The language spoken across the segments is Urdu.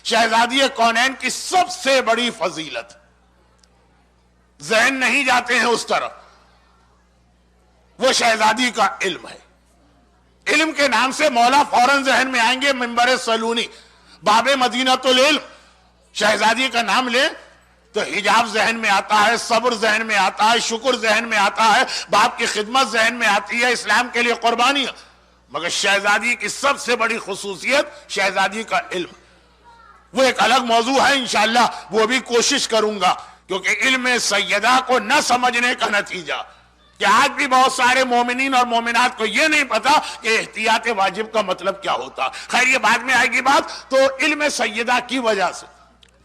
شہزادی کونین کی سب سے بڑی فضیلت، ذہن نہیں جاتے ہیں اس طرف، وہ شہزادی کا علم ہے۔ علم کے نام سے مولا فوراً ذہن میں آئیں گے منبر سلونی، باب مدینۃ العلم، شہزادی کا نام لیں تو حجاب ذہن میں آتا ہے، صبر ذہن میں آتا ہے، شکر ذہن میں آتا ہے، باپ کی خدمت ذہن میں آتی ہے، اسلام کے لیے قربانیاں۔ مگر شہزادی کی سب سے بڑی خصوصیت شہزادی کا علم، وہ ایک الگ موضوع ہے، انشاءاللہ وہ بھی کوشش کروں گا، کیونکہ علم سیدہ کو نہ سمجھنے کا نتیجہ کہ آج بھی بہت سارے مومنین اور مومنات کو یہ نہیں پتا کہ احتیاط واجب کا مطلب کیا ہوتا۔ خیر یہ بعد میں آئے گی بات۔ تو علم سیدہ کی وجہ سے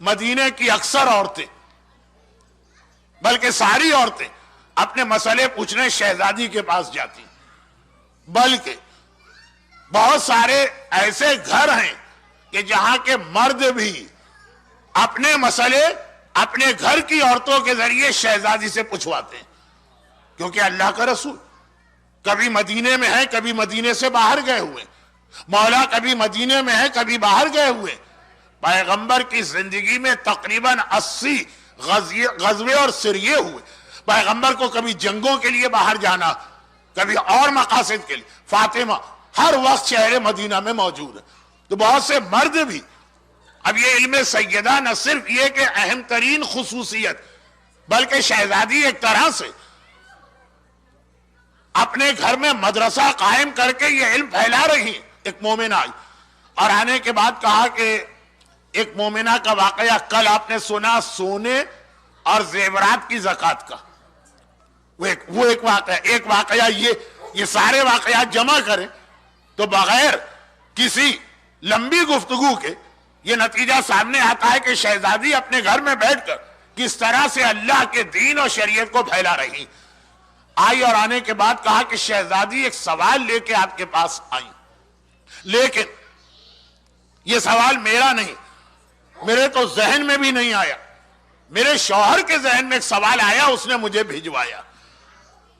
مدینے کی اکثر عورتیں، بلکہ ساری عورتیں اپنے مسئلے پوچھنے شہزادی کے پاس جاتی، بلکہ بہت سارے ایسے گھر ہیں کہ جہاں کے مرد بھی اپنے مسئلے اپنے گھر کی عورتوں کے ذریعے شہزادی سے پوچھواتے ہیں، کیونکہ اللہ کا رسول کبھی مدینے میں ہے، کبھی مدینے سے باہر گئے ہوئے، مولا کبھی مدینے میں ہے، کبھی باہر گئے ہوئے۔ پیغمبر کی زندگی میں تقریباً 80 غزوے اور سریے ہوئے۔ پیغمبر کو کبھی جنگوں کے لیے باہر جانا، کبھی اور مقاصد کے لیے۔ فاطمہ ہر وقت شہر مدینہ میں موجود ہے۔ تو بہت سے مرد بھی، اب یہ علم سیدہ نہ صرف یہ کہ اہم ترین خصوصیت، بلکہ شہزادی ایک طرح سے اپنے گھر میں مدرسہ قائم کر کے یہ علم پھیلا رہی ہیں۔ ایک مومنہ آئی اور آنے کے بعد کہا کہ ایک مومنہ کا واقعہ کل آپ نے سنا، سونے اور زیورات کی زکوٰۃ کا، وہ ایک واقعہ یہ سارے واقعات جمع کریں تو بغیر کسی لمبی گفتگو کے یہ نتیجہ سامنے آتا ہے کہ شہزادی اپنے گھر میں بیٹھ کر کس طرح سے اللہ کے دین اور شریعت کو پھیلا رہی آئی، اور آنے کے بعد کہا کہ شہزادی ایک سوال لے کے آپ کے پاس آئی، لیکن یہ سوال میرا نہیں، میرے تو ذہن میں بھی نہیں آیا، میرے شوہر کے ذہن میں ایک سوال آیا، اس نے مجھے بھجوایا۔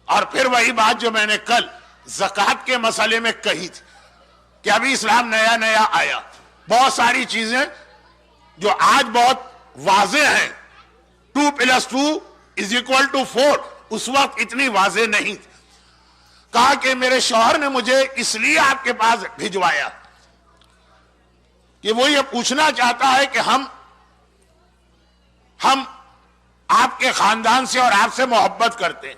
اور پھر وہی بات جو میں نے کل زکوٰۃ کے مسئلے میں کہی تھی کہ ابھی اسلام نیا نیا آیا، بہت ساری چیزیں جو آج بہت واضح ہیں، 2+2=4، اس وقت اتنی واضح نہیں تھی۔ کہا کہ میرے شوہر نے مجھے اس لیے آپ کے پاس بھجوایا کہ وہ یہ پوچھنا چاہتا ہے کہ ہم آپ کے خاندان سے اور آپ سے محبت کرتے ہیں،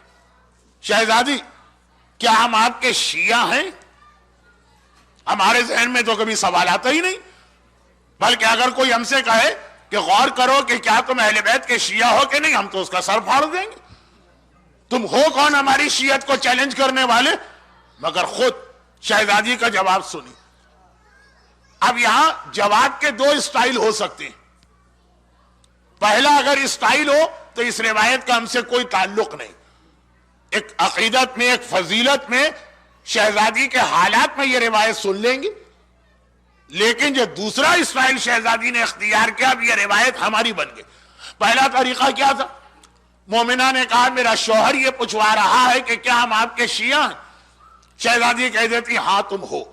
شہزادی کیا ہم آپ کے شیعہ ہیں؟ ہمارے ذہن میں تو کبھی سوال آتا ہی نہیں، بلکہ اگر کوئی ہم سے کہے کہ غور کرو کہ کیا تم اہل بیت کے شیعہ ہو کہ نہیں، ہم تو اس کا سر پھاڑ دیں گے۔ تم ہو کون ہماری شیعت کو چیلنج کرنے والے؟ مگر خود شہزادی کا جواب سنی۔ اب یہاں جواب کے دو اسٹائل ہو سکتے ہیں۔ پہلا اگر اسٹائل ہو تو اس روایت کا ہم سے کوئی تعلق نہیں، ایک عقیدت میں، ایک فضیلت میں، شہزادی کے حالات میں یہ روایت سن لیں گی۔ لیکن جو دوسرا اسٹائل شہزادی نے اختیار کیا، اب یہ روایت ہماری بن گئی۔ پہلا طریقہ کیا تھا؟ مومنہ نے کہا میرا شوہر یہ پوچھوا رہا ہے کہ کیا ہم آپ کے شیعہ ہیں؟ شہزادی کہہ دیتی ہاں تم ہو،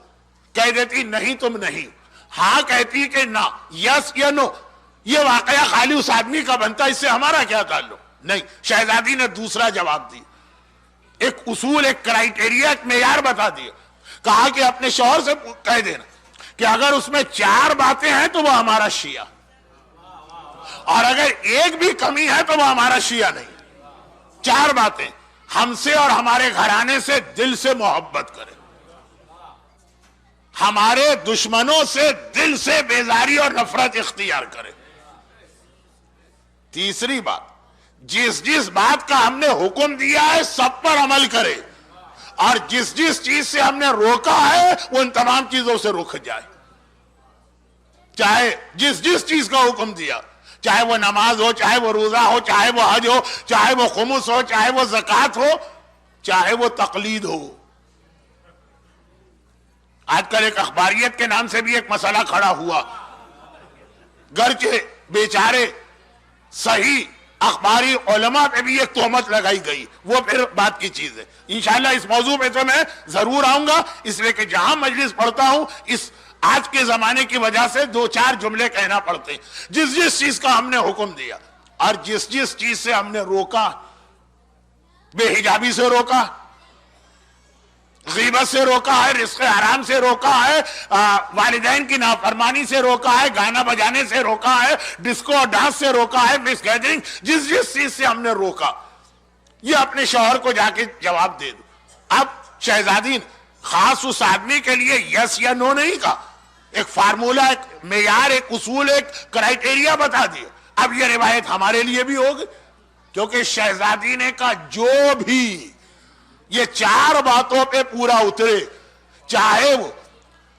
کہہ دیتی نہیں تم نہیں، ہاں کہتی کہ نہ، یس یا نو۔ یہ واقعہ خالی اس آدمی کا بنتا، اس سے ہمارا کیا تعلق؟ نہیں، شہزادی نے دوسرا جواب دیا، ایک اصول، ایک کرائیٹیریا، ایک معیار بتا دیا۔ کہا کہ اپنے شوہر سے کہہ دینا کہ اگر اس میں 4 باتیں ہیں تو وہ ہمارا شیعہ، اور اگر ایک بھی کمی ہے تو وہ ہمارا شیعہ نہیں۔ 4 باتیں، ہم سے اور ہمارے گھرانے سے دل سے محبت کرے، ہمارے دشمنوں سے دل سے بیزاری اور نفرت اختیار کرے۔ تیسری بات، جس بات کا ہم نے حکم دیا ہے سب پر عمل کرے، اور جس چیز سے ہم نے روکا ہے وہ ان تمام چیزوں سے رک جائے۔ چاہے جس چیز کا حکم دیا، چاہے وہ نماز ہو، چاہے وہ روزہ ہو، چاہے وہ حج ہو، چاہے وہ خمس ہو، چاہے وہ زکوٰۃ ہو، چاہے وہ تقلید ہو۔ آج کل ایک اخباریت کے نام سے بھی ایک مسئلہ کھڑا ہوا، گرچہ بیچارے صحیح اخباری علماء پہ بھی ایک تہمت لگائی گئی، وہ پھر بات کی چیز ہے۔ انشاءاللہ اس موضوع پہ تو میں ضرور آؤں گا، اس لیے کہ جہاں مجلس پڑھتا ہوں اس آج کے زمانے کی وجہ سے 2-4 جملے کہنا پڑتے ہیں. جس جس چیز کا ہم نے حکم دیا اور جس جس چیز سے ہم نے روکا، بے حجابی سے روکا، غیبت سے روکا ہے، رزق حرام سے روکا ہے، والدین کی نافرمانی سے روکا ہے، گانا بجانے سے روکا ہے، ڈسکو اور ڈانس سے روکا ہے، مس گیدرنگ، جس جس چیز سے ہم نے روکا، یہ اپنے شوہر کو جا کے جواب دے دو. اب شہزادی خاص اس آدمی کے لیے یس یا نو نہیں کہا، ایک فارمولا، ایک معیار، ایک اصول، ایک کرائیٹیریا بتا دیا. اب یہ روایت ہمارے لیے بھی ہوگی، کیونکہ شہزادی نے کہا جو بھی یہ 4 باتوں پہ پورا اترے، چاہے وہ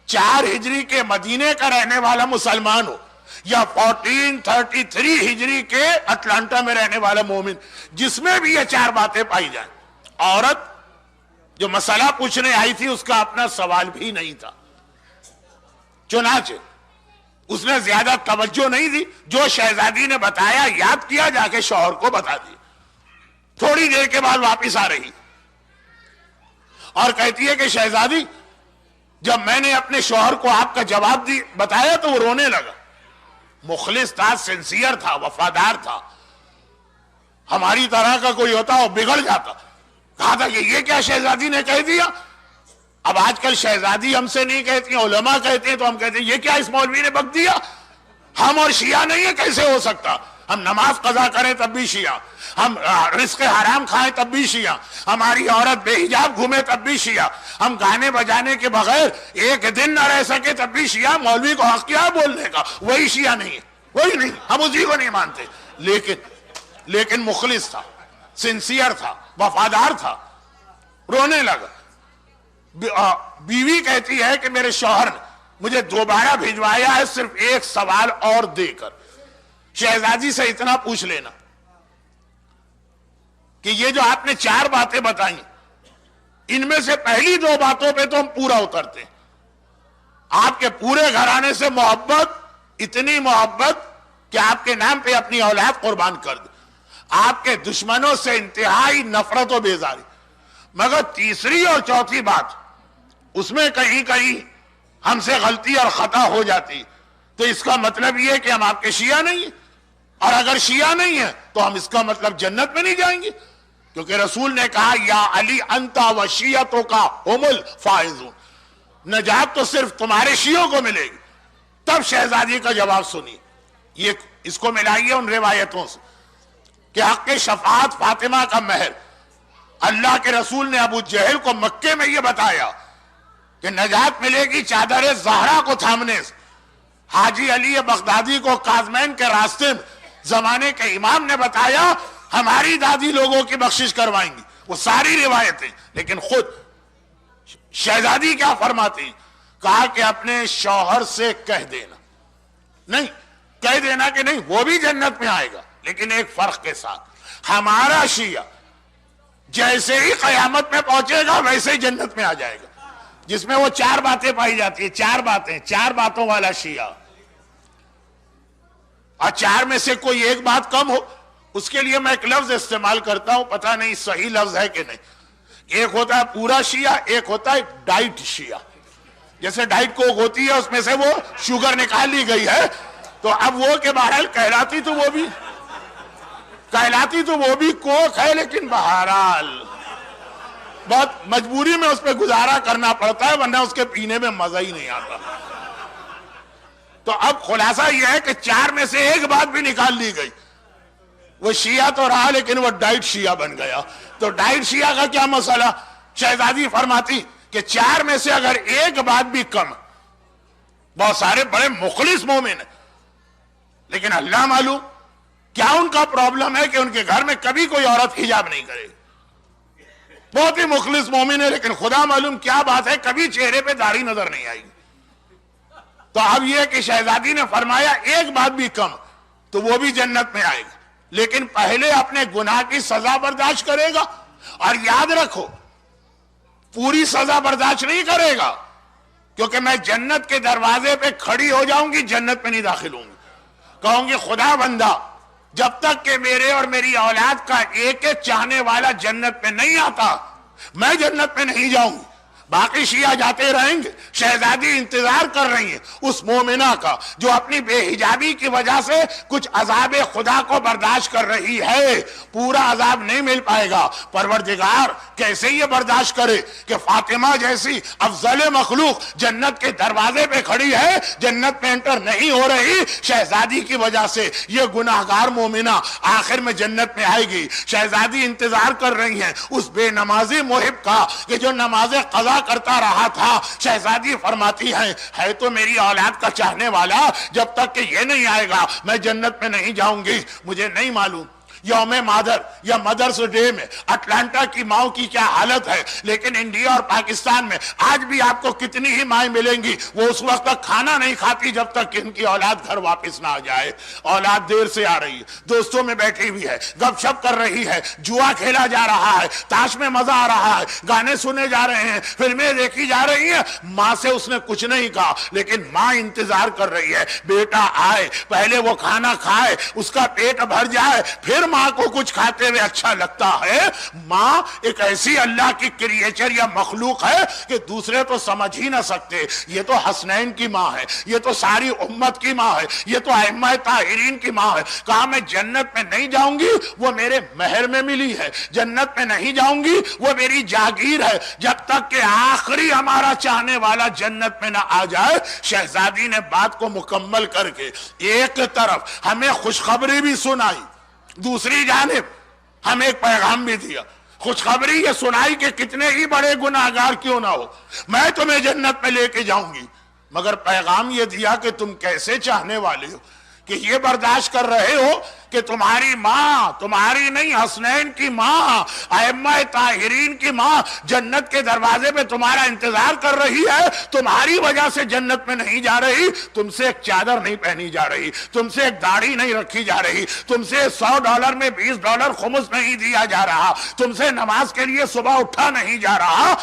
4 ہجری کے مدینے کا رہنے والا مسلمان ہو یا 1433 ہجری کے اٹلانٹا میں رہنے والا مومن، جس میں بھی یہ 4 باتیں پائی جائیں. عورت جو مسئلہ پوچھنے آئی تھی اس کا اپنا سوال بھی نہیں تھا، چنانچہ اس نے زیادہ توجہ نہیں دی، جو شہزادی نے بتایا یاد کیا، جا کے شوہر کو بتا دیا. تھوڑی دیر کے بعد واپس آ رہی اور کہتی ہے کہ شہزادی جب میں نے اپنے شوہر کو آپ کا جواب بتایا تو وہ رونے لگا. مخلص تھا، سنسیئر تھا، وفادار تھا. ہماری طرح کا کوئی ہوتا وہ بگڑ جاتا. کہا تھا کہ یہ کیا شہزادی نے کہہ دیا. اب آج کل شہزادی ہم سے نہیں کہتی، علماء کہتے ہیں تو ہم کہتے ہیں یہ کیا اس مولوی نے بک دیا. ہم اور شیعہ نہیں ہے، کیسے ہو سکتا. ہم نماز قضا کریں تب بھی شیعہ، ہم رزق حرام کھائیں تب بھی شیعہ، ہماری عورت بے حجاب گھومے تب بھی شیعہ، ہم گانے بجانے کے بغیر ایک دن نہ رہ سکے تب بھی شیعہ. مولوی کو حق کیا بولنے کا، وہی شیعہ نہیں ہے، وہی نہیں، ہم اسی کو نہیں مانتے. لیکن مخلص تھا، سنسیئر تھا، وفادار تھا. رونے لگا. بیوی کہتی ہے کہ میرے شوہر نے مجھے دوبارہ بھجوایا ہے صرف ایک سوال اور دے کر. شہزادی سے اتنا پوچھ لینا کہ یہ جو آپ نے 4 باتیں بتائیں ان میں سے پہلی 2 باتوں پہ تو ہم پورا اترتے ہیں. آپ کے پورے گھرانے سے محبت، اتنی محبت کہ آپ کے نام پہ اپنی اولاد قربان کر دے. آپ کے دشمنوں سے انتہائی نفرت و بیزاری. مگر تیسری اور چوتھی بات اس میں کہیں کہیں ہم سے غلطی اور خطا ہو جاتی، تو اس کا مطلب یہ کہ ہم آپ کے شیعہ نہیں ہیں، اور اگر شیعہ نہیں ہیں تو ہم اس کا مطلب جنت میں نہیں جائیں گے. کیونکہ رسول نے کہا یا علی انتا و شیعتوں کا ہم الفائزون، نجات تو صرف تمہارے شیعوں کو ملے گی. تب شہزادی کا جواب سنی. یہ اس کو ملائیے ان روایتوں سے کہ حق شفاعت فاطمہ کا مہر. اللہ کے رسول نے ابو جہل کو مکے میں یہ بتایا کہ نجات ملے گی چادر زہرا کو تھامنے سے. حاجی علی بغدادی کو کاظمین کے راستے میں زمانے کے امام نے بتایا ہماری دادی لوگوں کی بخشش کروائیں گی. وہ ساری روایتیں. لیکن خود شہزادی کیا فرماتی؟ کہا کہ اپنے شوہر سے کہہ دینا، نہیں کہہ دینا کہ نہیں وہ بھی جنت میں آئے گا، لیکن ایک فرق کے ساتھ، ہمارا شیعہ جیسے ہی قیامت میں پہنچے گا ویسے ہی جنت میں آ جائے گا. جس میں وہ 4 باتیں پائی جاتی ہیں، 4 باتیں، 4 باتوں والا شیعہ. اور 4 میں سے کوئی ایک بات کم ہو، اس کے لیے میں ایک لفظ استعمال کرتا ہوں، پتہ نہیں صحیح لفظ ہے کہ نہیں. ایک ہوتا ہے پورا شیعہ، ایک ہوتا ہے ڈائٹ شیعہ. جیسے ڈائٹ کوک ہوتی ہے اس میں سے وہ شوگر نکال لی گئی ہے، تو اب وہ کے بہرحال کہلاتی تو وہ بھی کوک ہے، لیکن بہرحال بہت مجبوری میں اس پہ گزارا کرنا پڑتا ہے، ورنہ اس کے پینے میں مزہ ہی نہیں آتا. تو اب خلاصہ یہ ہے کہ 4 میں سے ایک بات بھی نکال لی گئی. وہ شیعہ تو رہا لیکن وہ ڈائٹ شیعہ بن گیا. تو ڈائٹ شیعہ کا کیا مسئلہ؟ شہزادی فرماتی کہ 4 میں سے اگر ایک بات بھی کم، بہت سارے بڑے مخلص مومن ہیں، لیکن اللہ معلوم کیا ان کا پرابلم ہے کہ ان کے گھر میں کبھی کوئی عورت حجاب نہیں کرے. بہت ہی مخلص مومن ہے، لیکن خدا معلوم کیا بات ہے کبھی چہرے پہ داڑھی نظر نہیں آئی. تو اب یہ کہ شہزادی نے فرمایا ایک بات بھی کم تو وہ بھی جنت میں آئے گا، لیکن پہلے اپنے گناہ کی سزا برداشت کرے گا. اور یاد رکھو پوری سزا برداشت نہیں کرے گا، کیونکہ میں جنت کے دروازے پہ کھڑی ہو جاؤں گی، جنت میں نہیں داخل ہوں گی. کہوں گی خدا بندہ جب تک کہ میرے اور میری اولاد کا ایک ایک چاہنے والا جنت میں نہیں آتا میں جنت میں نہیں جاؤں گی. باقی شیعہ جاتے رہیں گے. شہزادی انتظار کر رہی ہیں اس مومنہ کا جو اپنی بے حجابی کی وجہ سے کچھ عذاب خدا کو برداشت کر رہی ہے. پورا عذاب نہیں مل پائے گا. پروردگار کیسے یہ برداشت کرے کہ فاطمہ جیسی افضل مخلوق جنت کے دروازے پہ کھڑی ہے, جنت میں انٹر نہیں ہو رہی, شہزادی کی وجہ سے یہ گناہگار مومنہ آخر میں جنت میں آئے گی. شہزادی انتظار کر رہی ہیں اس بے نمازی محب کا کہ جو نماز قضا کرتا رہا تھا. شہزادی فرماتی ہے تو میری اولاد کا چاہنے والا, جب تک کہ یہ نہیں آئے گا میں جنت میں نہیں جاؤں گی. مجھے نہیں معلوم یوم مادر یا مدرس ڈے میں اٹلانٹا کی ماؤں کی کیا حالت ہے, لیکن انڈیا اور پاکستان میں آج بھی آپ کو کتنی ہی مائیں ملیں گی وہ اس وقت تک کھانا نہیں کھاتی جب تک کہ ان کی اولاد گھر واپس نہ آ جائے. اولاد دیر سے آ رہی ہے, دوستوں میں بیٹھی ہوئی ہے, گپ شپ کر رہی ہے, جوا کھیلا جا رہا ہے, تاش میں مزہ آ رہا ہے, گانے سنے جا رہے ہیں, فلمیں دیکھی جا رہی ہیں. ماں سے اس نے کچھ نہیں کہا لیکن ماں انتظار کر رہی ہے بیٹا آئے, پہلے وہ کھانا کھائے, اس کا پیٹ بھر جائے, پھر ماں کو کچھ کھاتے ہوئے اچھا لگتا ہے. ماں ایک ایسی اللہ کی کریچر یا مخلوق ہے کہ دوسرے تو سمجھ ہی نہ سکتے. یہ تو حسنین کی ماں ہے, یہ تو ساری امت کی ماں ہے, یہ تو ائمہ طاہرین کی ماں ہے. کہا میں جنت میں نہیں جاؤں گی, وہ میرے مہر میں ملی ہے. جنت میں نہیں جاؤں گی, وہ میری جاگیر ہے, جب تک کہ آخری ہمارا چاہنے والا جنت میں نہ آ جائے. شہزادی نے بات کو مکمل کر کے ایک طرف ہمیں خوشخبری بھی سنائی, دوسری جانب ہمیں ایک پیغام بھی دیا. خوشخبری یہ سنائی کہ کتنے ہی بڑے گناہگار کیوں نہ ہو میں تمہیں جنت میں لے کے جاؤں گی, مگر پیغام یہ دیا کہ تم کیسے چاہنے والے ہو کہ یہ برداشت کر رہے ہو کہ تمہاری ماں, تمہاری نہیں حسنین کی ماں, ائمہ طاہرین کی ماں جنت کے دروازے پہ تمہارا انتظار کر رہی ہے, تمہاری وجہ سے جنت میں نہیں جا رہی. تم سے ایک چادر نہیں پہنی جا رہی, تم سے ایک داڑھی نہیں رکھی جا رہی, تم سے $100 میں $20 خمس نہیں دیا جا رہا, تم سے نماز کے لیے صبح اٹھا نہیں جا رہا.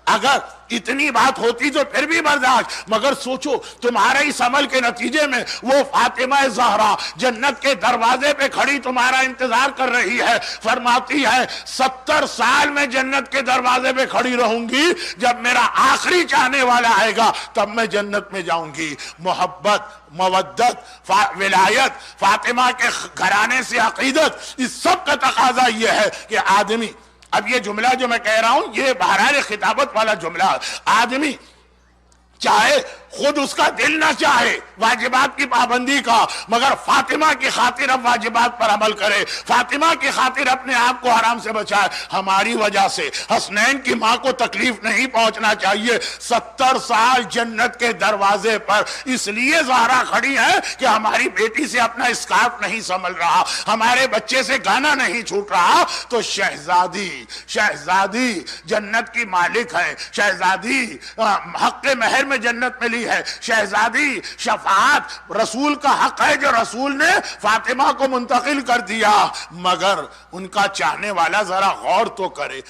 اگر اتنی بات ہوتی تو پھر بھی برداشت, مگر سوچو تمہارے اس عمل کے نتیجے میں وہ فاطمہ زہرا جنت کے دروازے پہ کھڑی تمہارا انتظار کر رہی ہے. فرماتی ہے 70 سال میں جنت کے دروازے پہ کھڑی رہوں گی, جب میرا آخری چاہنے والا آئے گا تب میں جنت میں جاؤں گی. محبت, مودت, ولایت, فاطمہ کے گھرانے سے عقیدت, اس سب کا تقاضا یہ ہے کہ آدمی, اب یہ جملہ جو میں کہہ رہا ہوں یہ بہرحال خطابت والا جملہ, آدمی چاہے خود اس کا دل نہ چاہے واجبات کی پابندی کا, مگر فاطمہ کی خاطر اب واجبات پر عمل کرے, فاطمہ کی خاطر اپنے آپ کو حرام سے بچائے. ہماری وجہ سے حسنین کی ماں کو تکلیف نہیں پہنچنا چاہیے. 70 سال جنت کے دروازے پر اس لیے زہرا کھڑی ہے کہ ہماری بیٹی سے اپنا اسکارف نہیں سنبھل رہا, ہمارے بچے سے گانا نہیں چھوٹ رہا. تو شہزادی جنت کی مالک ہے, شہزادی حق مہر میں جنت ملی ہے, شہزادی شفاعت رسول کا حق ہے جو رسول نے فاطمہ کو منتقل کر دیا. مگر ان کا چاہنے والا ذرا غور تو کرے.